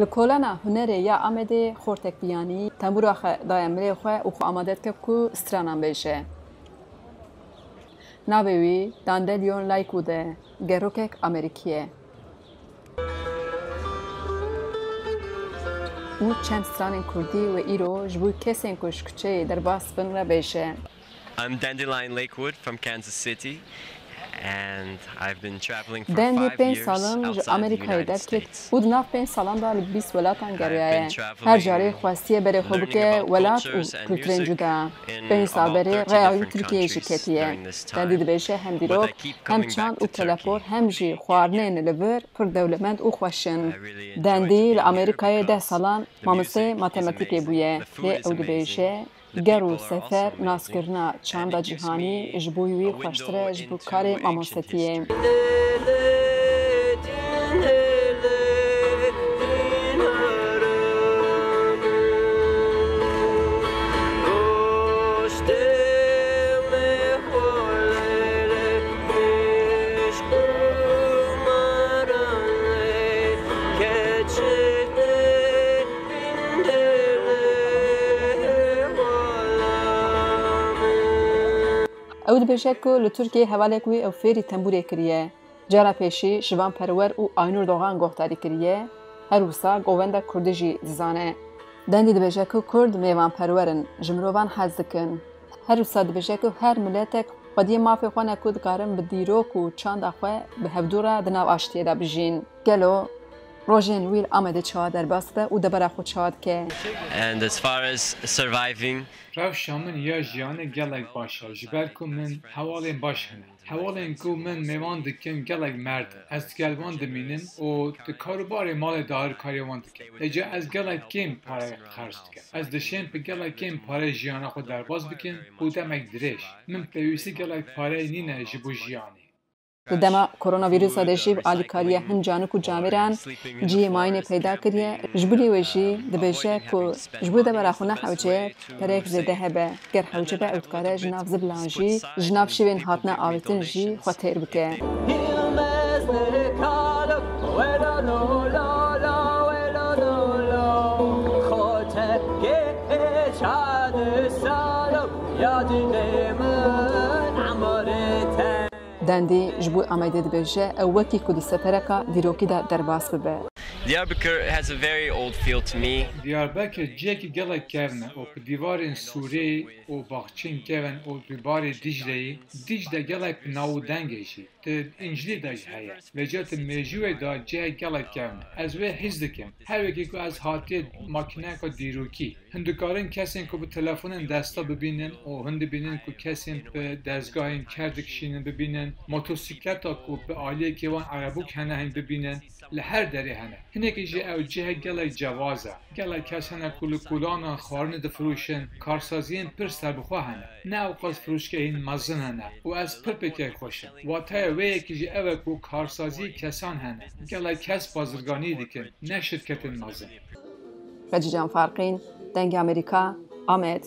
لکولنا هنری یا آمده خورتک بیانی تنبور دایمری خو او خو آماده که کو استرانم بشه. ناوی داندلیون لایکوده گروکک آمریکیه. او چند استران کردی و ایرو جبوی کسین کشکچه در باس بن را بشه. I'm Dandelion Lakewood from Kansas City. And I've been traveling for 5 years outside the United States. بود ناف 5 سالان دال 20 ولاتان گریه. هر جاری خواستی بره خوب که ولات و کلترین جدا. 5 سال بره رای ترکیه شکتیه. دندید بشه هم دیروک هم چند و تلفور هم جی خوارنه نلور پر دولمند و خوشن. دندی لامریکای 10 سالان مامسه ماتماتیکی بویه. لی او بشه گرو سفر ناسکرنا چند جهانی جبویی خوشتره جبو کار ماموستیه. اود بشه که لترکیه حواله کوی او فری تنبوری کریه. جرا پیشی شوان پرور او آینور دوغان گفتاری کریه. هر وسا گوونده کردجی زانه. دندید بشه که کرد میوان پرورن جمروان حزدکن. هر وسا بشه که هر ملتک قدی مافی خوانه کود کارن بدیروک و چند اخوه به هفدورا دناو آشتیه دا بجین. گلو روژین ویل آمده چهاد در باسته و دبرا خود چهاد که. And as far as surviving, روش من یا جیانه گلک باشه جبر کو من حوالین باشه حوالین کو من میوان دکن گلک مرد از گلوان دمینن و کاروبار مال دار کاریوان دکن اجا از گلک کم پاره خرج دکن از دشین په گلک کم پاره جیانه خود در باز بکن بودم اک درش من پیوسی گلک پاره نینه جبو جیانی دما کرونا ویروس دشیب آلیکاریه هنجانو کو جامران جی ماین پیدا کریه جبلی وشی دبشه کو جبو دبر خونه حوجه ترک زده هبه گر حوجه به اوتکاره جناب زبلانجی جناب شوین هاتنا آویتن جی خاطر بکه دندی جبو آمده بشه او وکی کد سفرکا دیروکی دا درباس ببه. Diyarbakir has a very old feel to me. Diyarbakir جیک گلک کردن او په دیوارن سوری او باغچین کردن او دیوار دیجله گلک ناو دنگشی. ته انجلی داش هیا. وجات میجوی دا جیک گلک کردن. از وی حس دکم. هر وکی که از هاتی ماکینه که دیروکی. هندکارن کسین که به تلفن دستا ببینن او هند ببینن که کسین به دستگاهین کردکشین ببینن. موتورسیکلت که به عالیه که وان عربو کنه هم ببینن. لهر دری هنه. هنه که جه او جه گلک جوازه. گلک کس هنه کلانا خارن دفروشن کارسازین پر سر بخواه هنه. نه اوقات فروش که این مزن هنه. و از پر پکر خوشن. و تا وی که جه او که کارسازی کسان هنه. گلک کس بازرگانی دیکن. نه شرکت مزن. رجی جان فارقین دنگ امریکا آمد